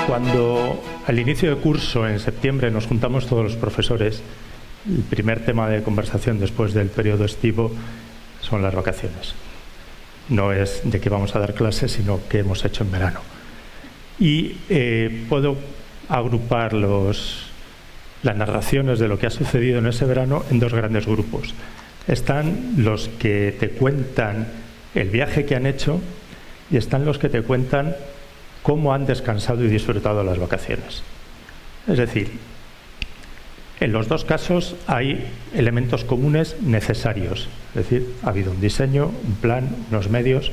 Cuando al inicio de curso, en septiembre, nos juntamos todos los profesores, el primer tema de conversación después del periodo estivo son las vacaciones. No es de qué vamos a dar clases, sino qué hemos hecho en verano. Y puedo agrupar las narraciones de lo que ha sucedido en ese verano en dos grandes grupos. Están los que te cuentan el viaje que han hecho y están los que te cuentan cómo han descansado y disfrutado las vacaciones. Es decir, en los dos casos hay elementos comunes necesarios. Es decir, ha habido un diseño, un plan, unos medios,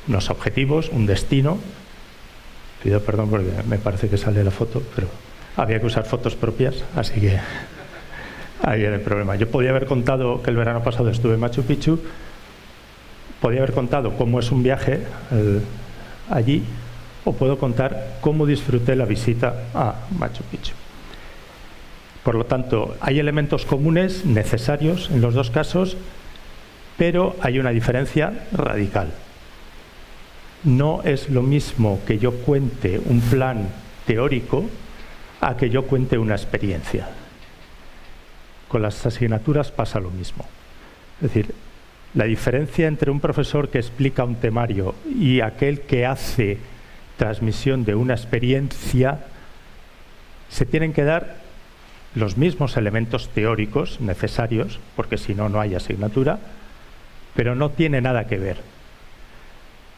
unos objetivos, un destino. Pido perdón porque me parece que sale la foto, pero había que usar fotos propias, así que ahí viene el problema. Yo podía haber contado que el verano pasado estuve en Machu Picchu, podía haber contado cómo es un viaje allí, o puedo contar cómo disfruté la visita a Machu Picchu. Por lo tanto, hay elementos comunes necesarios en los dos casos, pero hay una diferencia radical. No es lo mismo que yo cuente un plan teórico a que yo cuente una experiencia. Con las asignaturas pasa lo mismo. Es decir, la diferencia entre un profesor que explica un temario y aquel que hace transmisión de una experiencia, se tienen que dar los mismos elementos teóricos necesarios, porque si no, no hay asignatura, pero no tiene nada que ver.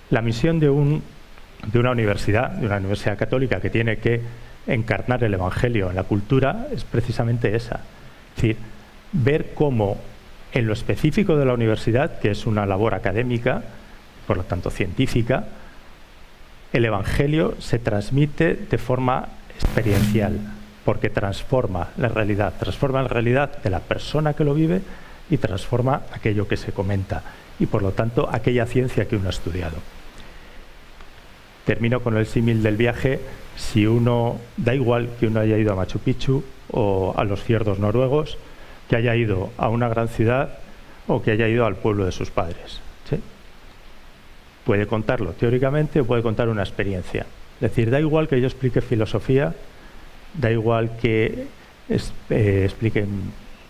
La misión de una universidad católica que tiene que encarnar el Evangelio en la cultura es precisamente esa. Es decir, ver cómo en lo específico de la universidad, que es una labor académica, por lo tanto científica, el Evangelio se transmite de forma experiencial, porque transforma la realidad de la persona que lo vive y transforma aquello que se comenta y por lo tanto aquella ciencia que uno ha estudiado. Termino con el símil del viaje. Da igual que uno haya ido a Machu Picchu o a los fiordos noruegos, que haya ido a una gran ciudad o que haya ido al pueblo de sus padres, ¿sí? Puede contarlo teóricamente o puede contar una experiencia. Es decir, da igual que yo explique filosofía, da igual que explique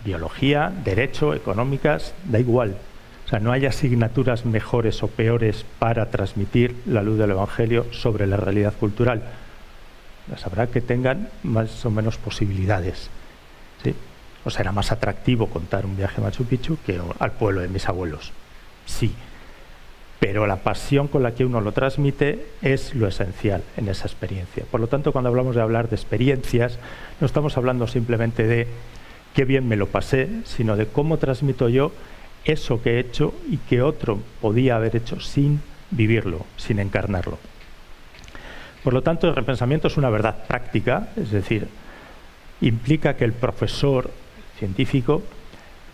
biología, derecho, económicas, da igual. O sea, no hay asignaturas mejores o peores para transmitir la luz del Evangelio sobre la realidad cultural. Las habrá que tengan más o menos posibilidades, ¿sí? O será más atractivo contar un viaje a Machu Picchu que al pueblo de mis abuelos. Sí, pero la pasión con la que uno lo transmite es lo esencial en esa experiencia. Por lo tanto, cuando hablamos de hablar de experiencias, no estamos hablando simplemente de qué bien me lo pasé, sino de cómo transmito yo eso que he hecho y que otro podía haber hecho sin vivirlo, sin encarnarlo. Por lo tanto, el repensamiento es una verdad práctica, es decir, implica que el profesor científico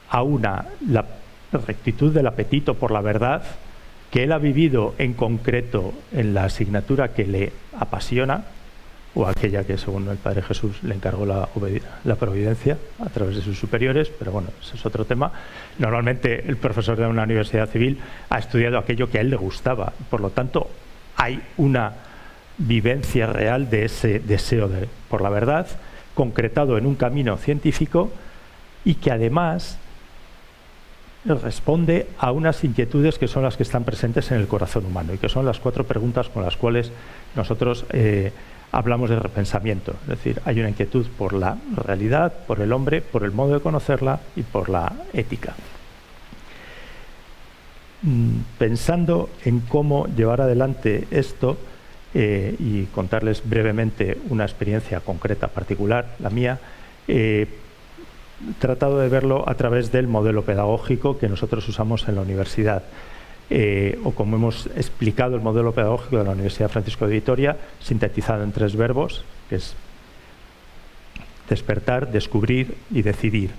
aúna la rectitud del apetito por la verdad que él ha vivido en concreto en la asignatura que le apasiona, o aquella que según el Padre Jesús le encargó la providencia a través de sus superiores, pero bueno, ese es otro tema. Normalmente el profesor de una universidad civil ha estudiado aquello que a él le gustaba, por lo tanto hay una vivencia real de ese deseo por la verdad, concretado en un camino científico y que además responde a unas inquietudes que son las que están presentes en el corazón humano y que son las 4 preguntas con las cuales nosotros hablamos de repensamiento. Es decir, hay una inquietud por la realidad, por el hombre, por el modo de conocerla y por la ética. Pensando en cómo llevar adelante esto y contarles brevemente una experiencia concreta particular, la mía, he tratado de verlo a través del modelo pedagógico que nosotros usamos en la universidad. O como hemos explicado el modelo pedagógico de la Universidad Francisco de Vitoria, sintetizado en 3 verbos, que es despertar, descubrir y decidir.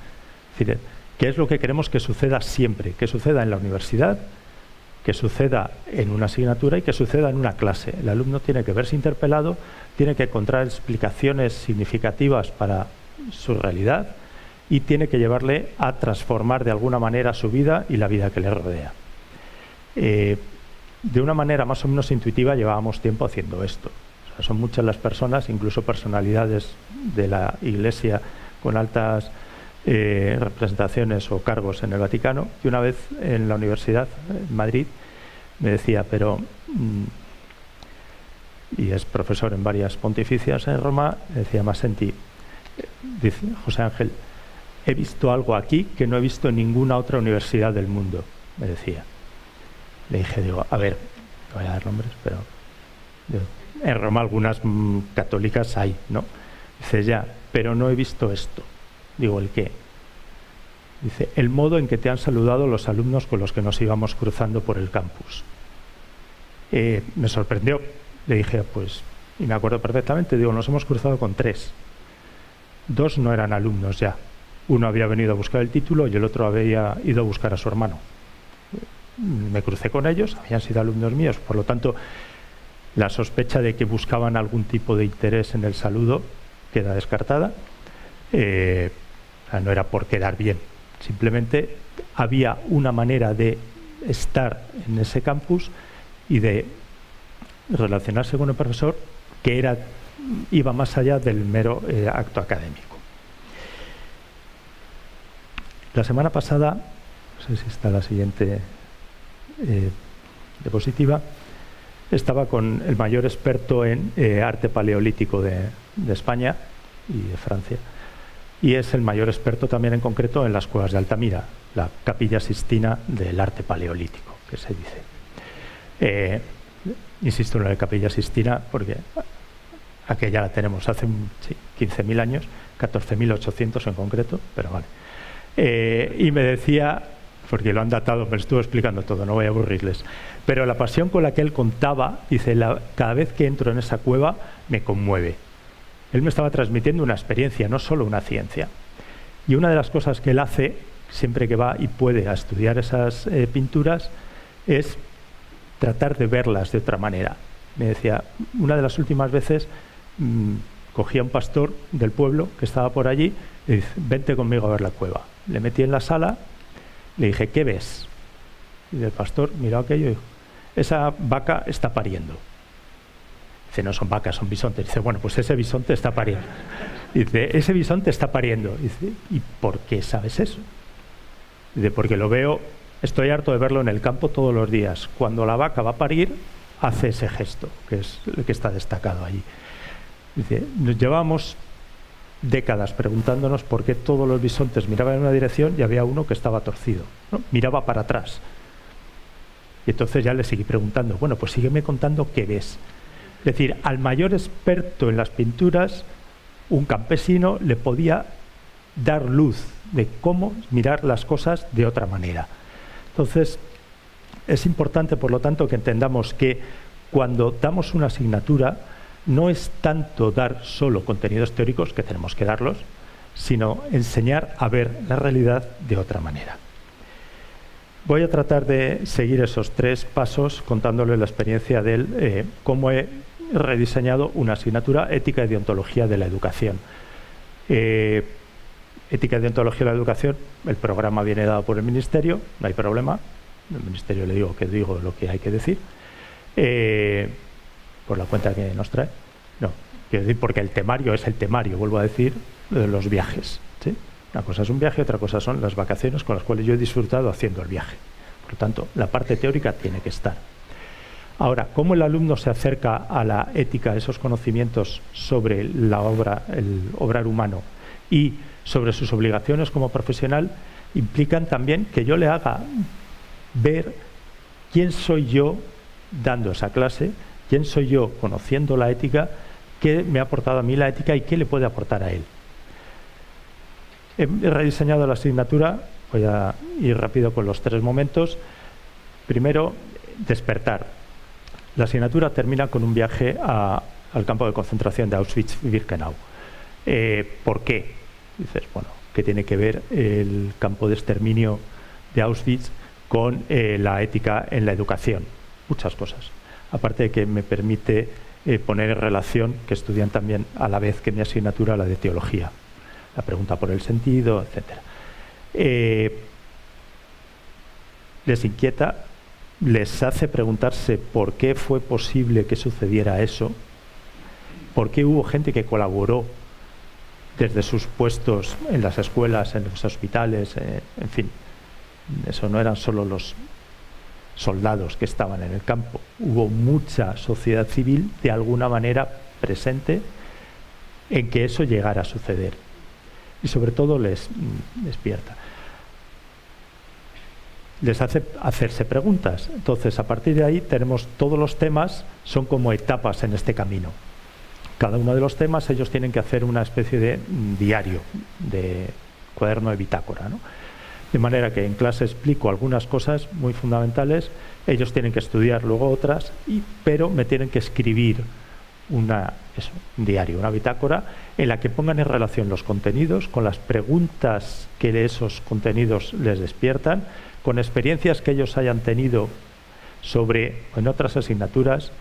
Es decir, ¿qué es lo que queremos que suceda siempre? Que suceda en la universidad, que suceda en una asignatura y que suceda en una clase. El alumno tiene que verse interpelado, tiene que encontrar explicaciones significativas para su realidad y tiene que llevarle a transformar de alguna manera su vida y la vida que le rodea. De una manera más o menos intuitiva llevábamos tiempo haciendo esto. O O sea, son muchas las personas, incluso personalidades de la Iglesia con altas representaciones o cargos en el Vaticano, que una vez en la universidad, en Madrid, me decía, pero... y es profesor en varias pontificias en Roma, decía Masenti, dice José Ángel, he visto algo aquí que no he visto en ninguna otra universidad del mundo, me decía. Le dije, digo, a ver, no voy a dar nombres, pero en Roma algunas católicas hay, ¿no? Dice, ya, pero no he visto esto. Digo, ¿el qué? Dice, el modo en que te han saludado los alumnos con los que nos íbamos cruzando por el campus. Me sorprendió. Le dije, pues, y me acuerdo perfectamente, digo, nos hemos cruzado con 3. 2 no eran alumnos ya. Uno había venido a buscar el título y el otro había ido a buscar a su hermano. Me crucé con ellos, habían sido alumnos míos, por lo tanto, la sospecha de que buscaban algún tipo de interés en el saludo queda descartada. No era por quedar bien, simplemente había una manera de estar en ese campus y de relacionarse con el profesor que iba más allá del mero acto académico. La semana pasada, no sé si está la siguiente diapositiva, estaba con el mayor experto en arte paleolítico de España y de Francia, y es el mayor experto también en concreto en las cuevas de Altamira, la Capilla Sistina del arte paleolítico, que se dice. Insisto en la Capilla Sistina porque aquella la tenemos hace 15.000 años, 14.800 en concreto, pero vale. Y me decía, porque lo han datado, me lo estuvo explicando todo, no voy a aburrirles, pero la pasión con la que él contaba, dice, cada vez que entro en esa cueva me conmueve. Él me estaba transmitiendo una experiencia, no solo una ciencia. Y una de las cosas que él hace, siempre que va y puede a estudiar esas pinturas, es tratar de verlas de otra manera. Me decía, una de las últimas veces cogía a un pastor del pueblo que estaba por allí y dice, vente conmigo a ver la cueva. Le metí en la sala, le dije, ¿qué ves? Y el pastor miró aquello y dijo, esa vaca está pariendo. Dice, no son vacas, son bisontes. Dice, bueno, pues ese bisonte está pariendo. Dice, ese bisonte está pariendo. Dice, ¿y por qué sabes eso? Dice, porque lo veo, estoy harto de verlo en el campo todos los días. Cuando la vaca va a parir, hace ese gesto, que es el que está destacado allí. Dice, nos llevamos décadas preguntándonos por qué todos los bisontes miraban en una dirección y había uno que estaba torcido, ¿no? Miraba para atrás. Y entonces ya le seguí preguntando, bueno, pues sígueme contando qué ves. Es decir, al mayor experto en las pinturas, un campesino le podía dar luz de cómo mirar las cosas de otra manera. Entonces, es importante, por lo tanto, que entendamos que cuando damos una asignatura, no es tanto dar solo contenidos teóricos, que tenemos que darlos, sino enseñar a ver la realidad de otra manera. Voy a tratar de seguir esos 3 pasos contándole la experiencia de él, cómo he rediseñado una asignatura ética y deontología de la educación. Ética y deontología de la educación, el programa viene dado por el Ministerio, no hay problema, el Ministerio le digo lo que hay que decir, por la cuenta que nos trae. No, quiero decir porque el temario es el temario, vuelvo a decir, de los viajes, ¿sí? Una cosa es un viaje, otra cosa son las vacaciones con las cuales yo he disfrutado haciendo el viaje. Por lo tanto, la parte teórica tiene que estar. Ahora, ¿cómo el alumno se acerca a la ética, a esos conocimientos sobre la obra, el obrar humano y sobre sus obligaciones como profesional? Implican también que yo le haga ver quién soy yo dando esa clase, quién soy yo conociendo la ética, qué me ha aportado a mí la ética y qué le puede aportar a él. He rediseñado la asignatura, voy a ir rápido con los 3 momentos. Primero, despertar. La asignatura termina con un viaje al campo de concentración de Auschwitz-Birkenau. ¿Por qué? Dices, bueno, ¿qué tiene que ver el campo de exterminio de Auschwitz con la ética en la educación? Muchas cosas. Aparte de que me permite poner en relación, que estudian también a la vez que mi asignatura, la de teología. La pregunta por el sentido, etc. Les inquieta, les hace preguntarse por qué fue posible que sucediera eso, por qué hubo gente que colaboró desde sus puestos en las escuelas, en los hospitales, en fin. Eso no eran solo los soldados que estaban en el campo. Hubo mucha sociedad civil de alguna manera presente en que eso llegara a suceder. Y sobre todo les despierta. Les hace hacerse preguntas. Entonces, a partir de ahí tenemos todos los temas, son como etapas en este camino. Cada uno de los temas ellos tienen que hacer una especie de diario, de cuaderno de bitácora, ¿no? De manera que en clase explico algunas cosas muy fundamentales, ellos tienen que estudiar luego otras, pero me tienen que escribir un diario, una bitácora, en la que pongan en relación los contenidos con las preguntas que esos contenidos les despiertan, con experiencias que ellos hayan tenido en otras asignaturas,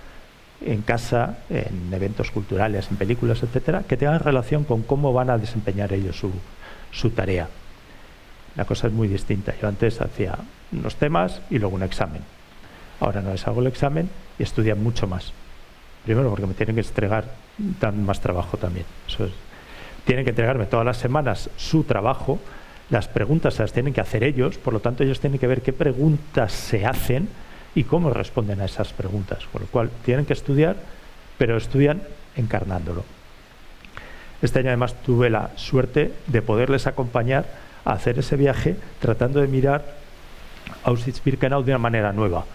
en casa, en eventos culturales, en películas, etcétera, que tengan relación con cómo van a desempeñar ellos su tarea. La cosa es muy distinta. Yo antes hacía unos temas y luego un examen. Ahora no les hago el examen y estudian mucho más. Primero porque me tienen que entregar, dan más trabajo también. Tienen que entregarme todas las semanas su trabajo. Las preguntas se las tienen que hacer ellos, por lo tanto ellos tienen que ver qué preguntas se hacen y cómo responden a esas preguntas. Con lo cual tienen que estudiar, pero estudian encarnándolo. Este año además tuve la suerte de poderles acompañar a hacer ese viaje tratando de mirar Auschwitz-Birkenau de una manera nueva.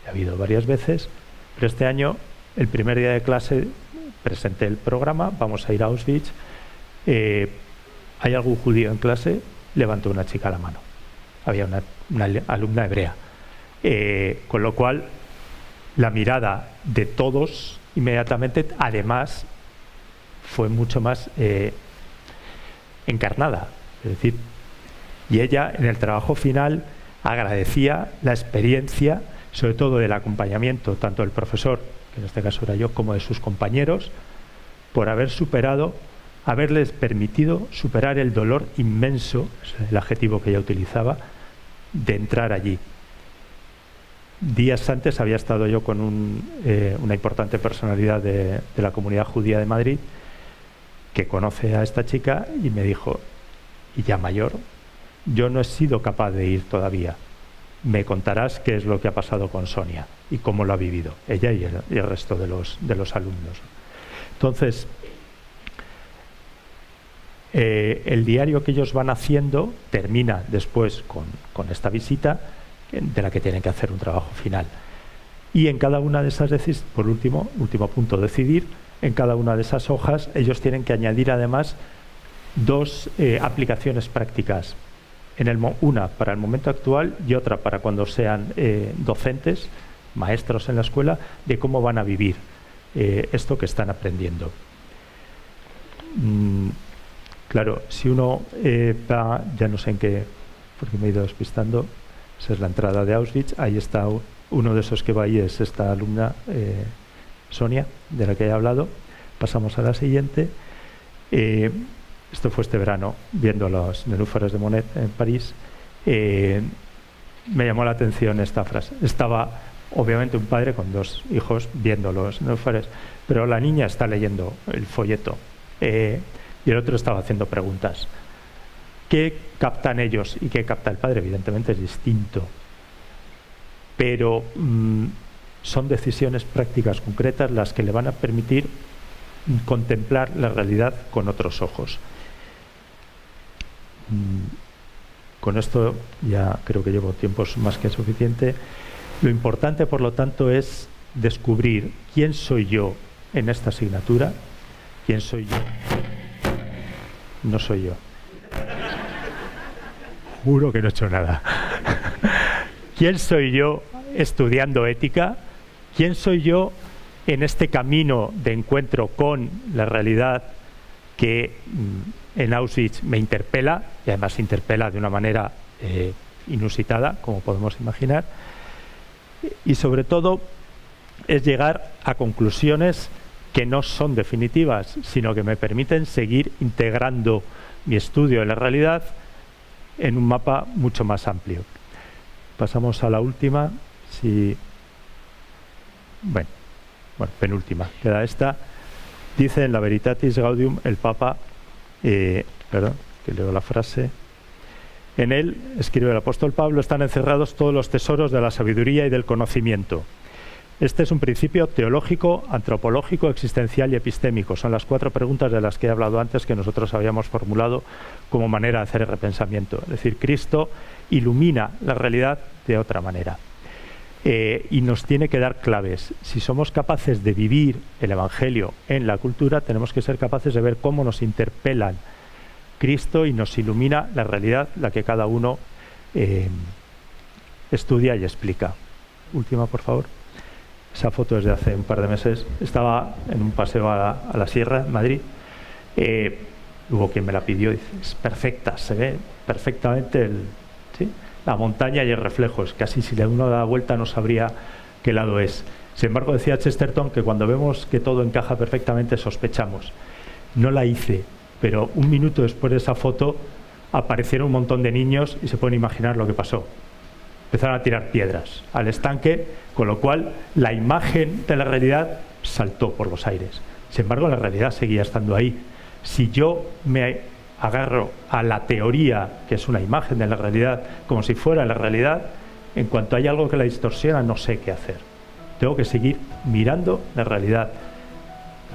Ha habido varias veces, pero este año, el primer día de clase, presenté el programa, vamos a ir a Auschwitz. ¿Hay algún judío en clase? Levantó una chica la mano. Había una alumna hebrea. Con lo cual, la mirada de todos inmediatamente, además, fue mucho más encarnada. Es decir, y ella en el trabajo final agradecía la experiencia, sobre todo del acompañamiento, tanto del profesor, que en este caso era yo, como de sus compañeros, por haberles permitido superar el dolor inmenso, es el adjetivo que ella utilizaba, de entrar allí. Días antes había estado yo con una importante personalidad de la comunidad judía de Madrid, que conoce a esta chica y me dijo, y ya mayor, yo no he sido capaz de ir todavía. Me contarás qué es lo que ha pasado con Sonia y cómo lo ha vivido ella y el resto de los alumnos. Entonces, el diario que ellos van haciendo termina después con esta visita, de la que tienen que hacer un trabajo final. Y en cada una de esas, por último punto, decidir, en cada una de esas hojas ellos tienen que añadir además dos aplicaciones prácticas. Una para el momento actual y otra para cuando sean docentes, maestros en la escuela, de cómo van a vivir esto que están aprendiendo. Claro, si uno va, ya no sé en qué, porque me he ido despistando, esa es la entrada de Auschwitz, ahí está uno de esos que va ahí, es esta alumna Sonia, de la que he hablado. Pasamos a la siguiente. Esto fue este verano, viendo los nenúfares de Monet en París. Me llamó la atención esta frase. Estaba, obviamente, un padre con dos hijos viendo los nenúfares, pero la niña está leyendo el folleto y el otro estaba haciendo preguntas. ¿Qué captan ellos y qué capta el padre? Evidentemente es distinto, pero son decisiones prácticas concretas las que le van a permitir contemplar la realidad con otros ojos. Con esto ya creo que llevo tiempo más que suficiente. Lo importante, por lo tanto, es descubrir quién soy yo en esta asignatura. ¿Quién soy yo? No soy yo. Juro que no he hecho nada. ¿Quién soy yo estudiando ética? ¿Quién soy yo en este camino de encuentro con la realidad que en Auschwitz me interpela, y además interpela de una manera inusitada, como podemos imaginar? Y sobre todo es llegar a conclusiones que no son definitivas, sino que me permiten seguir integrando mi estudio de la realidad en un mapa mucho más amplio. Pasamos a la última, bueno, penúltima, queda esta. Dice en la Veritatis Gaudium el Papa, perdón, que leo la frase. En él, escribe el apóstol Pablo, están encerrados todos los tesoros de la sabiduría y del conocimiento. Este es un principio teológico, antropológico, existencial y epistémico. Son las 4 preguntas de las que he hablado antes que nosotros habíamos formulado como manera de hacer el repensamiento. Es decir, Cristo ilumina la realidad de otra manera. Y nos tiene que dar claves. Si somos capaces de vivir el Evangelio en la cultura, tenemos que ser capaces de ver cómo nos interpelan Cristo y nos ilumina la realidad, la que cada uno estudia y explica. Última, por favor. Esa foto es de hace un par de meses. Estaba en un paseo a la sierra, en Madrid. Hubo quien me la pidió. Dice, es perfecta, se ve perfectamente la montaña y el reflejo. Es casi si uno da vuelta no sabría qué lado es. Sin embargo, decía Chesterton que cuando vemos que todo encaja perfectamente sospechamos. No la hice, pero un minuto después de esa foto aparecieron un montón de niños y se pueden imaginar lo que pasó. Empezaron a tirar piedras al estanque, con lo cual la imagen de la realidad saltó por los aires. Sin embargo, la realidad seguía estando ahí. Si yo me agarro a la teoría, que es una imagen de la realidad, como si fuera la realidad, en cuanto hay algo que la distorsiona, no sé qué hacer. Tengo que seguir mirando la realidad.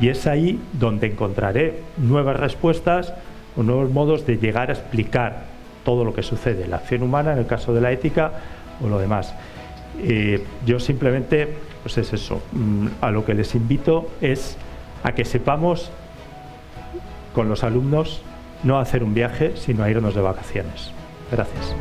Y es ahí donde encontraré nuevas respuestas o nuevos modos de llegar a explicar todo lo que sucede, la acción humana, en el caso de la ética, o lo demás. Yo simplemente, pues es eso, a lo que les invito es a que sepamos con los alumnos no a hacer un viaje, sino a irnos de vacaciones. Gracias.